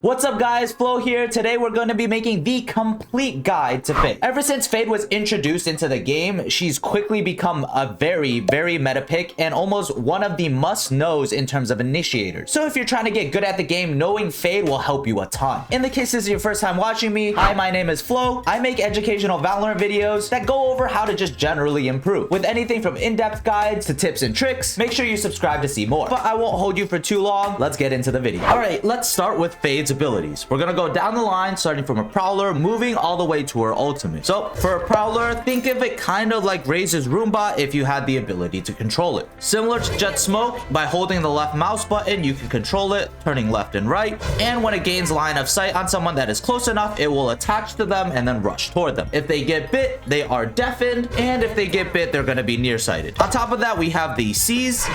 What's up guys, Flo here. Today we're going to be making the complete guide to Fade. Ever since Fade was introduced into the game, she's quickly become a very meta pick and almost one of the must-knows in terms of initiators. So if you're trying to get good at the game, knowing Fade will help you a ton. In the case this is your first time watching me, hi, my name is Flo. I make educational Valorant videos that go over how to just generally improve, with anything from in-depth guides to tips and tricks. Make sure you subscribe to see more. But I won't hold you for too long. Let's get into the video. Alright, let's start with Fade's abilities. We're gonna go down the line, starting from a Prowler, moving all the way to her ultimate. So for a Prowler, think of it kind of like Raze's Roomba if you had the ability to control it. Similar to Jet Smoke, by holding the left mouse button, you can control it, turning left and right. And when it gains line of sight on someone that is close enough, it will attach to them and then rush toward them. If they get bit, they are deafened. And if they get bit, they're gonna be nearsighted. On top of that, we have the C's.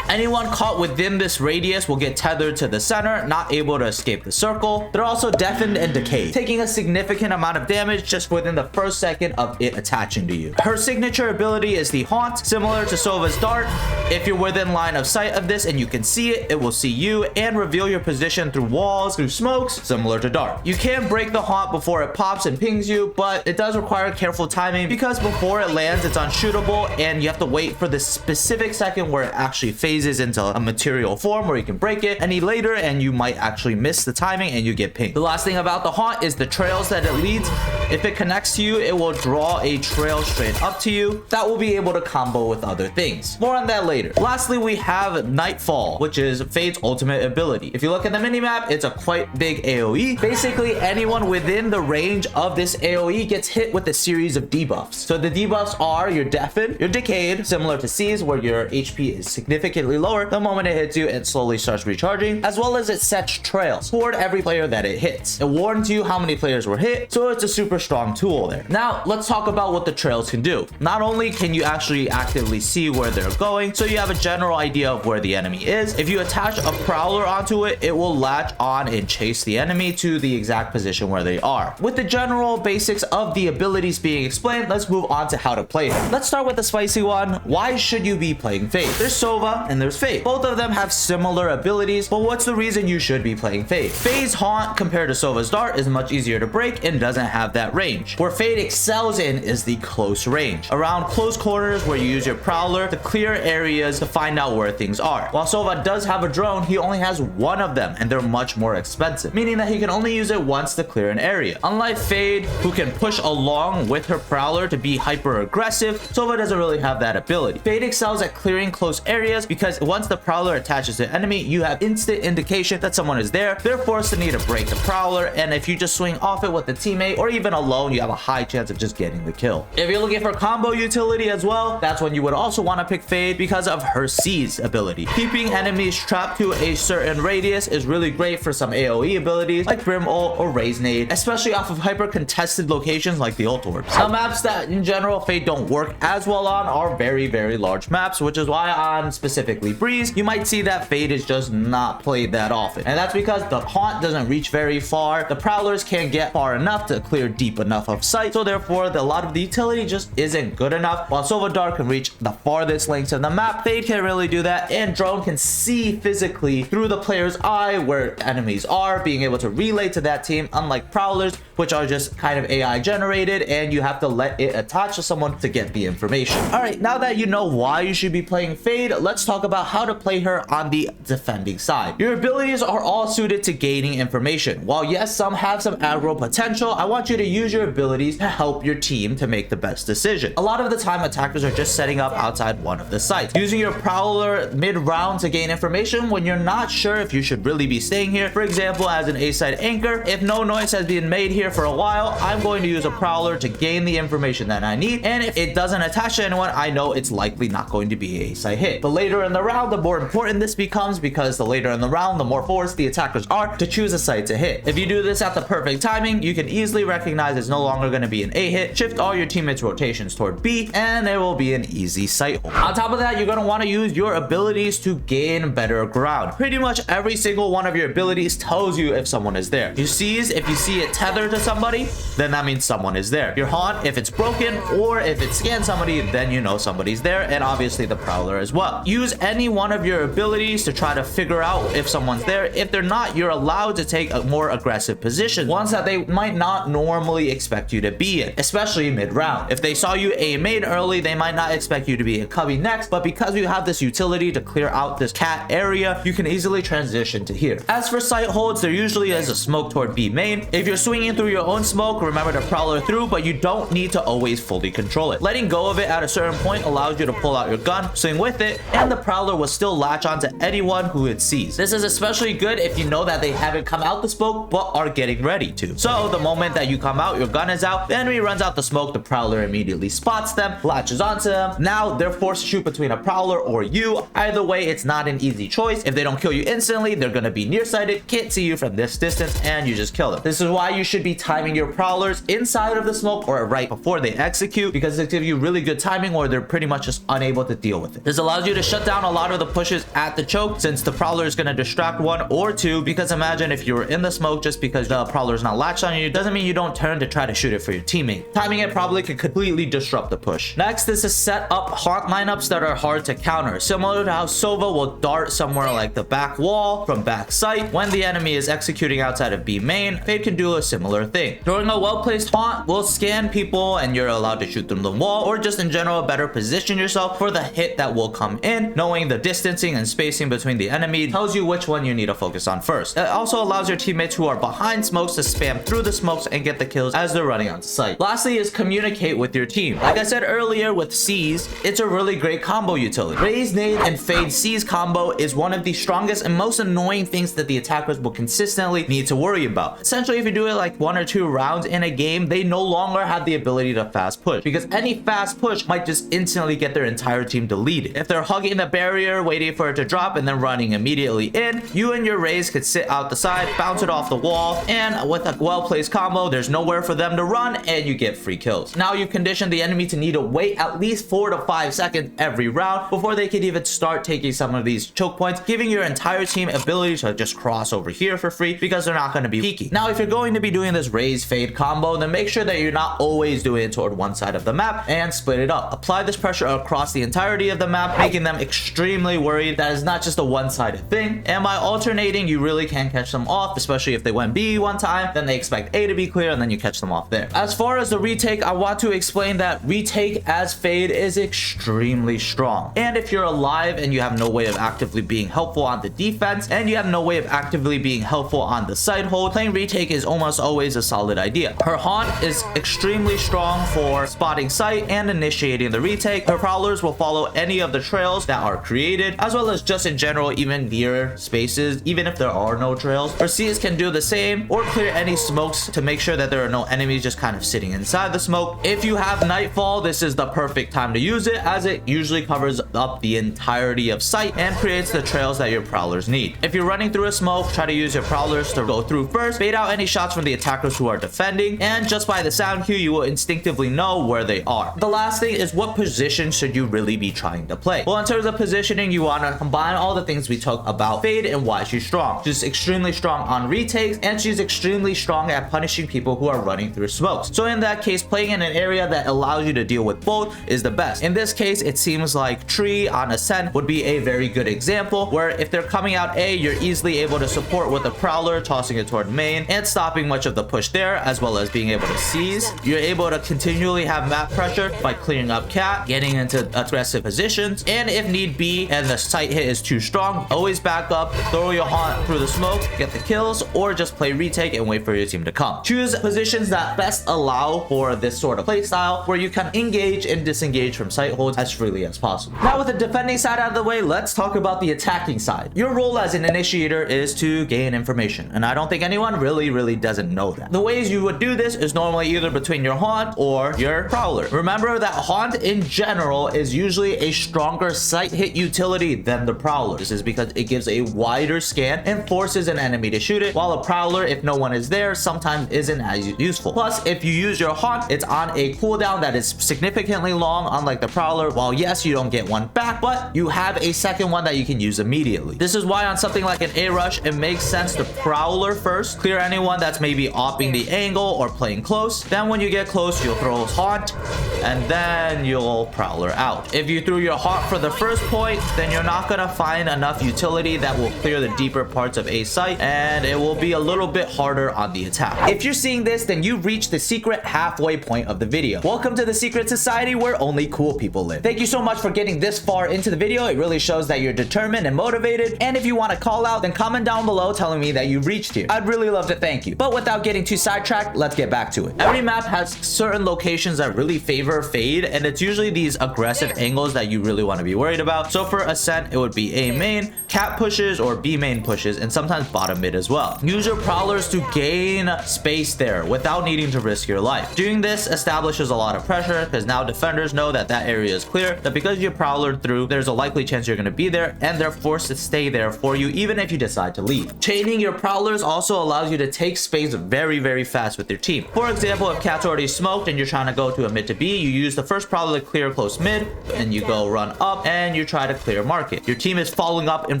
Anyone caught within this radius will get tethered to the center, not able to escape the circle. They're also deafened and decayed, taking a significant amount of damage just within the first second of it attaching to you. Her signature ability is the Haunt, similar to Sova's Dart. If you're within line of sight of this and you can see it, it will see you and reveal your position through walls, through smokes, similar to Dart. You can break the Haunt before it pops and pings you, but it does require careful timing because before it lands, it's unshootable and you have to wait for the specific second where it actually phases into a material form where you can break it any later and you might actually miss the timing and you get pinged. The last thing about the Haunt is the trails that it leads. If it connects to you, it will draw a trail straight up to you that will be able to combo with other things. More on that later. Lastly, we have Nightfall, which is Fade's ultimate ability. If you look at the minimap, it's a quite big AoE. Basically, anyone within the range of this AoE gets hit with a series of debuffs. So the debuffs are you're deafened, you're decayed, similar to C's where your HP is significantly lower the moment it hits you and slowly starts recharging, as well as it sets trails toward every player that it hits. It warns you how many players were hit, so it's a super strong tool there. Now, let's talk about what the trails can do. Not only can you actually actively see where they're going, so you have a general idea of where the enemy is. If you attach a Prowler onto it, it will latch on and chase the enemy to the exact position where they are. With the general basics of the abilities being explained, let's move on to how to play them. Let's start with the spicy one. Why should you be playing Fade? There's Sova and there's Fade. Both of them have similar abilities, but what's the reason you should be playing Fade? Fade's Haunt compared to Sova's Dart is much easier to break and doesn't have that range. Where Fade excels in is the close range. Around close corners where you use your Prowler to clear areas to find out where things are. While Sova does have a drone, he only has one of them and they're much more expensive, meaning that he can only use it once to clear an area. Unlike Fade, who can push along with her Prowler to be hyper aggressive, Sova doesn't really have that ability. Fade excels at clearing close areas because once the Prowler attaches to the enemy, you have instant indication that someone is there. They're forced to need to break the Prowler, and if you just swing off it with a teammate or even alone, you have a high chance of just getting the kill. If you're looking for combo utility as well, that's when you would also want to pick Fade because of her Seize ability. Keeping enemies trapped to a certain radius is really great for some AoE abilities like Brim Ult or Raze Nade, especially off of hyper contested locations like the Ult Orbs. Now, maps that in general Fade don't work as well on are very large maps, which is why on specifically Breeze, you might see that Fade is just not played that often. And that's because the Haunt doesn't reach very far. The Prowlers can't get far enough to clear deep enough of sight. So therefore, a lot of the utility just isn't good enough. While Sova Dart can reach the farthest lengths of the map, Fade can't really do that. And Drone can see physically through the player's eye where enemies are, being able to relay to that team, unlike Prowlers, which are just kind of AI generated and you have to let it attach to someone to get the information. All right, now that you know why you should be playing Fade, let's talk about how to play her on the defending side. Your abilities are all suited to gaining information. While yes, some have some aggro potential, I want you to use your abilities to help your team to make the best decision. A lot of the time, attackers are just setting up outside one of the sites. Using your Prowler mid-round to gain information when you're not sure if you should really be staying here. For example, as an A-side anchor, if no noise has been made here for a while, I'm going to use a Prowler to gain the information that I need. And if it doesn't attach to anyone, I know it's likely not going to be a A-side hit. The later in the round, the more important this becomes because the later in the round, the more forced the attackers are to choose a site to hit. If you do this at the perfect timing, you can easily recognize it's no longer going to be an A hit, shift all your teammates' rotations toward B, and it will be an easy site hold. On top of that, you're going to want to use your abilities to gain better ground. Pretty much every single one of your abilities tells you if someone is there. Your Seize, if you see it tethered to somebody, then that means someone is there. Your Haunt, if it's broken or if it scans somebody, then you know somebody's there, and obviously the Prowler as well. Use any one of your abilities to try to figure out if someone's there. If they're not, you're allowed know to take a more aggressive position, ones that they might not normally expect you to be in, especially mid-round. If they saw you aim main early, they might not expect you to be in cubby next, but because you have this utility to clear out this cat area, you can easily transition to here. As for sight holds, there usually is a smoke toward B main. If you're swinging through your own smoke, remember to prowler through, but you don't need to always fully control it. Letting go of it at a certain point allows you to pull out your gun, swing with it, and the prowler will still latch onto anyone who it sees. This is especially good if you know that they haven't come out the smoke but are getting ready to. So the moment that you come out, your gun is out, the enemy runs out the smoke, the prowler immediately spots them, latches onto them. Now they're forced to shoot between a prowler or you. Either way, it's not an easy choice. If they don't kill you instantly, they're going to be nearsighted, can't see you from this distance, and you just kill them. This is why you should be timing your prowlers inside of the smoke or right before they execute, because it gives you really good timing or they're pretty much just unable to deal with it. This allows you to shut down a lot of the pushes at the choke, since the prowler is going to distract one or two, because imagine if you were in the smoke, just because the prowler is not latched on you doesn't mean you don't turn to try to shoot it for your teammate. Timing it probably could completely disrupt the push. Next is to set up haunt lineups that are hard to counter, similar to how Sova will dart somewhere like the back wall from back sight when the enemy is executing outside of B main. Fade can do a similar thing. During a well-placed haunt, will scan people and you're allowed to shoot them the wall, or just in general better position yourself for the hit that will come in. Knowing the distancing and spacing between the enemy tells you which one you need to focus on first. It also allows your teammates who are behind smokes to spam through the smokes and get the kills as they're running onto site. Lastly is communicate with your team. Like I said earlier with C's, it's a really great combo utility. Raise, nade, and fade C's combo is one of the strongest and most annoying things that the attackers will consistently need to worry about. Essentially, if you do it like 1 or 2 rounds in a game, they no longer have the ability to fast push, because any fast push might just instantly get their entire team deleted. If they're hugging the barrier, waiting for it to drop, and then running immediately in, you and your Raze could sit out the side, bounce it off the wall, and with a well-placed combo, there's nowhere for them to run, and you get free kills. Now you've conditioned the enemy to need to wait at least 4 to 5 seconds every round before they could even start taking some of these choke points, giving your entire team ability to just cross over here for free, because they're not going to be peeking. Now, if you're going to be doing this Raze fade combo, then make sure that you're not always doing it toward one side of the map, and split it up. Apply this pressure across the entirety of the map, making them extremely worried that it's not just a one-sided thing. And by alternating, you really can catch them off, especially if they went B one time, then they expect A to be clear, and then you catch them off there. As far as the retake, I want to explain that retake as fade is extremely strong. And if you're alive and you have no way of actively being helpful on the defense, and you have no way of actively being helpful on the side hold, playing retake is almost always a solid idea. Her haunt is extremely strong for spotting sight and initiating the retake. Her prowlers will follow any of the trails that are created, as well as just in general even near spaces, even if there are no trails. Her C's can do the same, or clear any smokes to make sure that there are no enemies just kind of sitting inside the smoke. If you have nightfall, this is the perfect time to use it, as it usually covers up the entirety of sight and creates the trails that your prowlers need. If you're running through a smoke, try to use your prowlers to go through first, bait out any shots from the attackers who are defending, and just by the sound cue, you will instinctively know where they are. The last thing is, what position should you really be trying to play? Well, in terms of positioning, you want to combine all the things we talked about Fade and why she's strong. She's extremely strong on retakes, and she's extremely strong at punishing people who are running through smokes. So in that case, playing in an area that allows you to deal with both is the best. In this case, it seems like Tree on Ascent would be a very good example, where if they're coming out A, you're easily able to support with a prowler, tossing it toward main and stopping much of the push there, as well as being able to seize. You're able to continually have map pressure by clearing up cat, getting into aggressive positions, and if need be and the sight hit is too strong, always back up, throw your haunt through the smoke, get the kills, or just play retake and wait for your team to come. Choose positions that best allow for this sort of play style, where you can engage and disengage from sight holds as freely as possible. Now, with the defending side out of the way, let's talk about the attacking side. Your role as an initiator is to gain information, and I don't think anyone really doesn't know that. The ways you would do this is normally either between your haunt or your prowler. Remember that haunt in general is usually a stronger sight hit utility than the prowler. This is because it gives a wider scan and forces an enemy to shoot it, while a prowler, if no one is there, sometimes isn't as useful. Plus, if you use your haunt, it's on a cooldown that is significantly long, unlike the prowler. While yes, you don't get one back, but you have a second one that you can use immediately. This is why on something like an A rush, it makes sense to prowler first, clear anyone that's maybe opping the angle or playing close. Then when you get close, you'll throw haunt, and then you'll prowler out. If you threw your haunt for the first point, then you're not gonna find enough utility that will clear the deeper parts of A site site, and it will be a little bit harder on the attack. If you're seeing this, then you've reached the secret halfway point of the video. Welcome to the secret society where only cool people live. Thank you so much for getting this far into the video. It really shows that you're determined and motivated, and if you want to call out, then comment down below telling me that you reached here. I'd really love to thank you. But without getting too sidetracked, let's get back to it. Every map has certain locations that really favor fade, and it's usually these aggressive angles that you really want to be worried about. So for ascent, it would be A main, cap pushes, or B main pushes, and sometimes bottom mid as well. Use your prowlers to gain space there without needing to risk your life. Doing this establishes a lot of pressure because now defenders know that that area is clear, that because you prowlered through, there's a likely chance you're going to be there, and they're forced to stay there for you even if you decide to leave. Chaining your prowlers also allows you to take space very fast with your team. For example, if cat's already smoked and you're trying to go to a mid to B, you use the first prowler to clear close mid, and you go run up and you try to clear market. Your team is following up in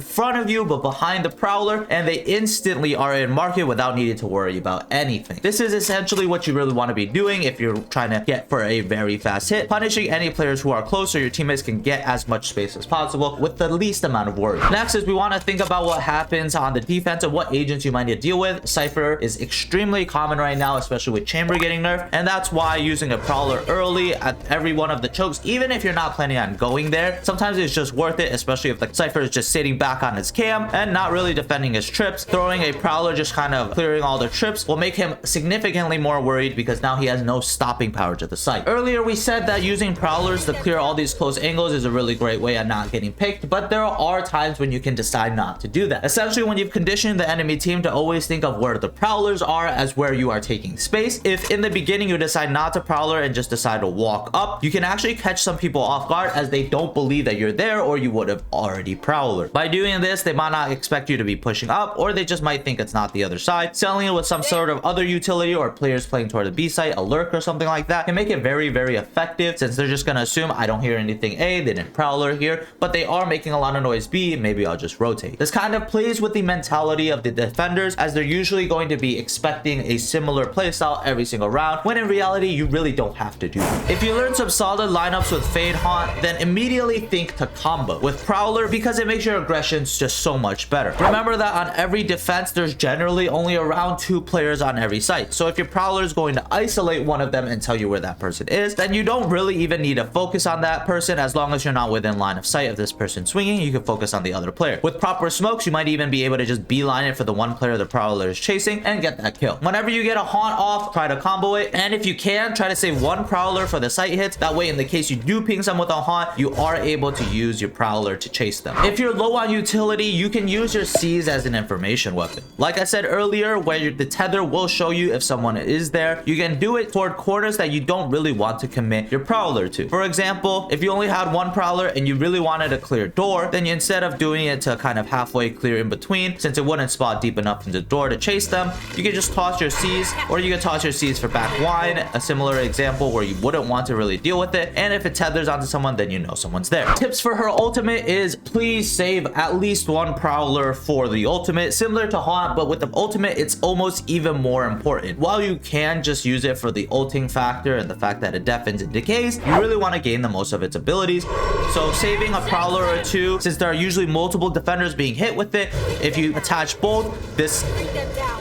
front of you but behind the prowler, and they instantly are in market without needing to worry about anything. This is essentially what you really want to be doing if you're trying to get for a very fast hit, punishing any players who are close so your teammates can get as much space as possible with the least amount of worry. Next is we want to think about what happens on the defense and what agents you might need to deal with. Cypher is extremely common right now, especially with Chamber getting nerfed, and that's why using a prowler early at every one of the chokes, even if you're not planning on going there, sometimes it's just worth it, especially if the Cypher is just sitting back on his cam and not really defending his trips. Throwing a prowler just kind of clearing all the trips will make him significantly more worried because now he has no stopping power to the site. Earlier we said that using prowlers to clear all these close angles is a really great way at not getting picked, but there are times when you can decide not to do that. Essentially, when you've conditioned the enemy team to always think of where the prowlers are as where you are taking space, if in the beginning you decide not to prowler and just decide to walk up, you can actually catch some people off guard as they don't believe that you're there or you would have already prowler. By doing this, they might not expect you to be pushing up, or they just might think it's not the other side. Selling it with some sort of other utility or players playing toward the B site, a lurk or something like that, can make it very effective, since they're just gonna assume I don't hear anything A, they didn't prowler here, but they are making a lot of noise B, maybe I'll just rotate. This kind of plays with the mentality of the defenders, as they're usually going to be expecting a similar playstyle every single round, when in reality you really don't have to do that. If you learn some solid lineups with Fade Haunt, then immediately think to combo with Prowler because it makes your aggressions just so much better. Remember that on every defense there's generally only around 2 players on every site, so if your Prowler is going to isolate one of them and tell you where that person is, then you don't really even need to focus on that person. As long as you're not within line of sight of this person swinging, you can focus on the other player. With proper smokes, you might even be able to just beeline it for the one player the Prowler is chasing and get that kill. Whenever you get a Haunt off, try to combo it, and if you can, try to save one Prowler for the site hits. That way, in the case you do ping someone with a Haunt, you are able to use your Prowler to chase them. If you're low on utility, you can use your C's as an information weapon. Like I said earlier, where the tether will show you if someone is there, you can do it toward corners that you don't really want to commit your Prowler to. For example, if you only had one Prowler and you really wanted a clear door, then instead of doing it to kind of halfway clear in between, since it wouldn't spot deep enough in the door to chase them, you can just toss your C's, or you can toss your C's for back wide, a similar example where you wouldn't want to really deal with it, and if it tethers onto someone, then you know someone's there. Tips for her ultimate is please save at least one Prowler for the ultimate. Similar to Haunt, but with the ultimate it's almost even more important. While you can just use it for the ulting factor and the fact that it deafens and decays, you really want to gain the most of its abilities. So saving a Prowler or two, since there are usually multiple defenders being hit with it, if you attach both, this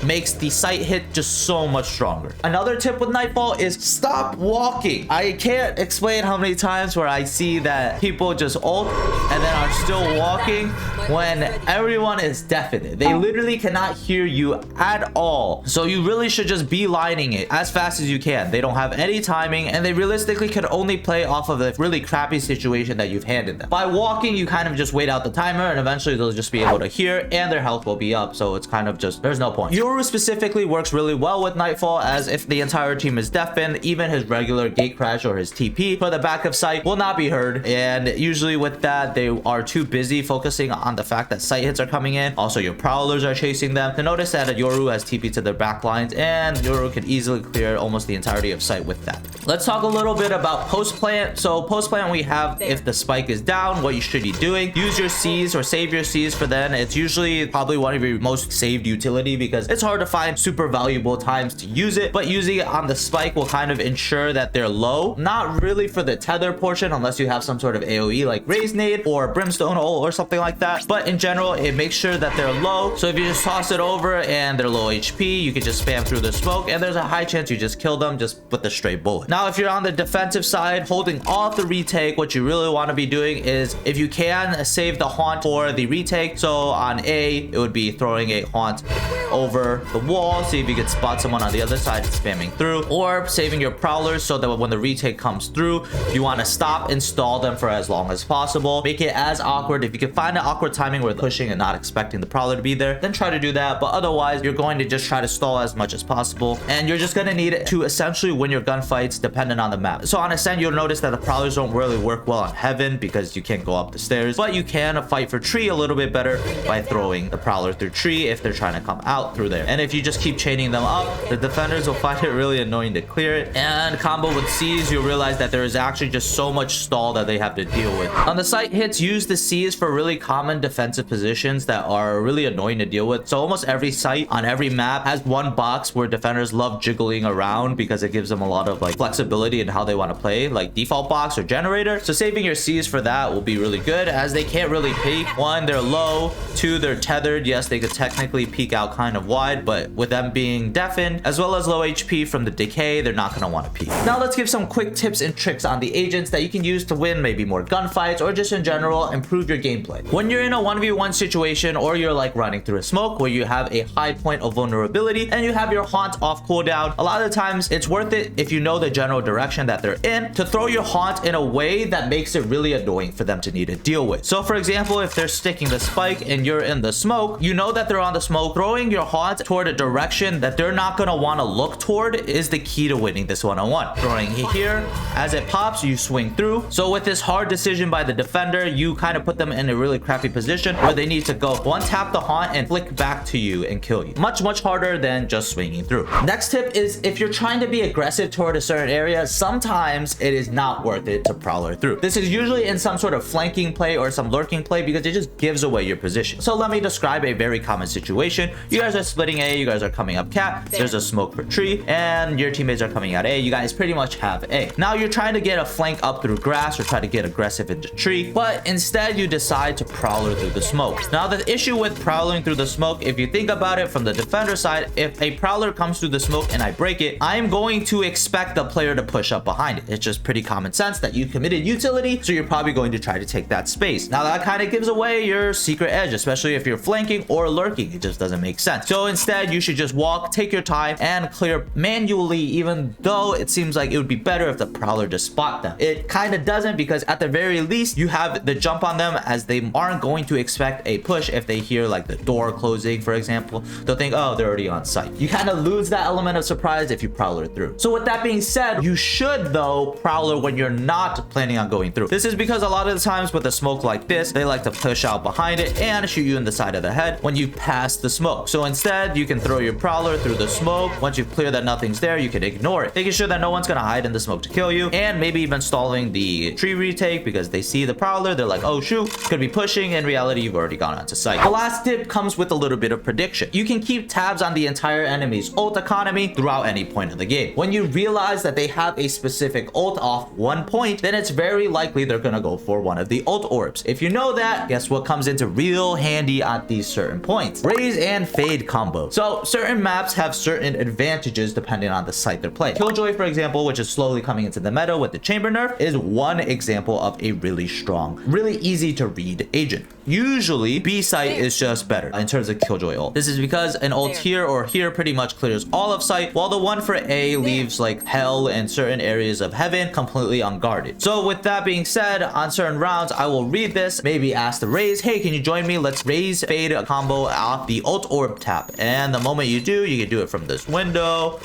makes the sight hit just so much stronger. Another tip with Nightfall is stop walking. I can't explain how many times where I see that people just ult and then are still walking when everyone is deafened. They literally cannot hear you at all. So you really should just beelining it as fast as you can. They don't have any timing, and they realistically can only play off of the really crappy situation that you've handed them. By walking, you kind of just wait out the timer, and eventually they'll just be able to hear, and their health will be up. So it's kind of just, there's no point. Yoru specifically works really well with Nightfall, as if the entire team is deafened, even his regular gate crash or his TP for the back of sight will not be heard. And usually with that, they are too busy focusing on the fact that sight hits are coming in. Also, your Prowlers are chasing them. To notice that Yoru has TP to their back lines, and Yoru can easily clear almost the entirety of sight with that. Let's talk a little bit about post plant. So post plant, we have if the spike is down, what you should be doing. Use your C's or save your C's for then. It's usually probably one of your most saved utility because it's it's hard to find super valuable times to use it, but using it on the spike will kind of ensure that they're low. Not really for the tether portion unless you have some sort of AoE like Raise Nade or Brimstone Ult or something like that, but in general it makes sure that they're low. So if you just toss it over and they're low HP, you can just spam through the smoke and there's a high chance you just kill them just with a straight bullet. Now if you're on the defensive side holding off the retake, what you really want to be doing is, if you can, save the haunt for the retake. So on A, it would be throwing a haunt over the wall, see if you can spot someone on the other side spamming through, or saving your prowlers so that when the retake comes through, you want to stop and stall them for as long as possible. Make it as awkward. If you can find an awkward timing where they're pushing and not expecting the prowler to be there, then try to do that, but otherwise you're going to just try to stall as much as possible, and you're just going to need it to essentially win your gunfights depending on the map. So on Ascent, you'll notice that the prowlers don't really work well on Heaven because you can't go up the stairs, but you can fight for Tree a little bit better by throwing the prowler through Tree if they're trying to come out through there. And if you just keep chaining them up, the defenders will find it really annoying to clear it, and combo with C's, you'll realize that there is actually just so much stall that they have to deal with. On the site hits, use the C's for really common defensive positions that are really annoying to deal with. So almost every site on every map has one box where defenders love jiggling around because it gives them a lot of like flexibility in how they want to play, like default box or generator. So saving your C's for that will be really good, as they can't really peek. One, they're low. Two, they're tethered. Yes, they could technically peek out kind of wide, but with them being deafened as well as low HP from the decay, they're not going to want to peek. Now let's give some quick tips and tricks on the agents that you can use to win maybe more gunfights or just in general improve your gameplay. When you're in a 1v1 situation, or you're like running through a smoke where you have a high point of vulnerability and you have your haunt off cooldown, a lot of the times it's worth it, if you know the general direction that they're in, to throw your haunt in a way that makes it really annoying for them to need to deal with. So for example, if they're sticking the spike and you're in the smoke, you know that they're on the smoke, throwing your haunt toward a direction that they're not going to want to look toward is the key to winning this one-on-one. Throwing it here, as it pops, you swing through. So with this hard decision by the defender, you kind of put them in a really crappy position where they need to go one tap the haunt and flick back to you and kill you. Much harder than just swinging through. Next tip is, if you're trying to be aggressive toward a certain area, sometimes it is not worth it to prowler through. This is usually in some sort of flanking play or some lurking play because it just gives away your position. So let me describe a very common situation. You guys are splitting A, you guys are coming up cat, there's a smoke for Tree, and your teammates are coming out A. You guys pretty much have A. Now you're trying to get a flank up through grass or try to get aggressive into Tree, but instead you decide to prowler through the smoke. Now the issue with prowling through the smoke, if you think about it from the defender side, if a prowler comes through the smoke and I break it, I'm going to expect the player to push up behind it. It's just pretty common sense that you committed utility, so you're probably going to try to take that space. Now that kind of gives away your secret edge, especially if you're flanking or lurking. It just doesn't make sense. So instead you should just walk, take your time, and clear manually, even though it seems like it would be better if the prowler just spot them. It kind of doesn't, because at the very least you have the jump on them, as they aren't going to expect a push. If they hear like the door closing, for example, they'll think, oh, they're already on site. You kind of lose that element of surprise if you prowler through. So with that being said, you should though prowler when you're not planning on going through. This is because a lot of the times with a smoke like this, they like to push out behind it and shoot you in the side of the head when you pass the smoke. So instead you can throw your prowler through the smoke. Once you've cleared that nothing's there, you can ignore it, making sure that no one's gonna hide in the smoke to kill you, and maybe even stalling the Tree retake because they see the prowler, they're like, oh shoot, could be pushing. In reality, you've already gone onto site. The last tip comes with a little bit of prediction. You can keep tabs on the entire enemy's ult economy throughout any point of the game. When you realize that they have a specific ult off one point, then it's very likely they're gonna go for one of the ult orbs. If you know that, guess what comes into real handy at these certain points? Raise and fade combo. So certain maps have certain advantages depending on the site they're playing. Killjoy, for example, which is slowly coming into the meta with the chamber nerf, is one example of a really strong, really easy to read agent. Usually B site is just better in terms of Killjoy ult. This is because an ult here or here pretty much clears all of site, while the one for A leaves like hell and certain areas of heaven completely unguarded. So with that being said, on certain rounds I will read this, maybe ask the raise, hey, can you join me? Let's raise fade a combo off the ult orb tap. And the moment you do, you can do it from this window,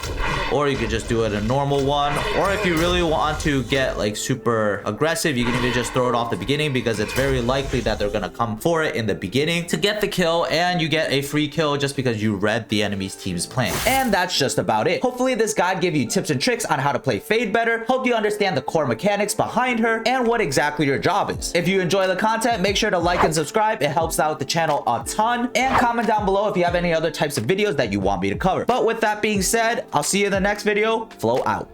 or you could just do it a normal one, or if you really want to get like super aggressive, you can even just throw it off the beginning, because it's very likely that they're gonna come for it in the beginning to get the kill, and you get a free kill just because you read the enemy's team's plan. And that's just about it. Hopefully this guide gave you tips and tricks on how to play Fade better, helped you understand the core mechanics behind her, and what exactly your job is. If you enjoy the content, make sure to like and subscribe. It helps out the channel a ton, and comment down below if you have any other type types of videos that you want me to cover. But with that being said, I'll see you in the next video. Flow out.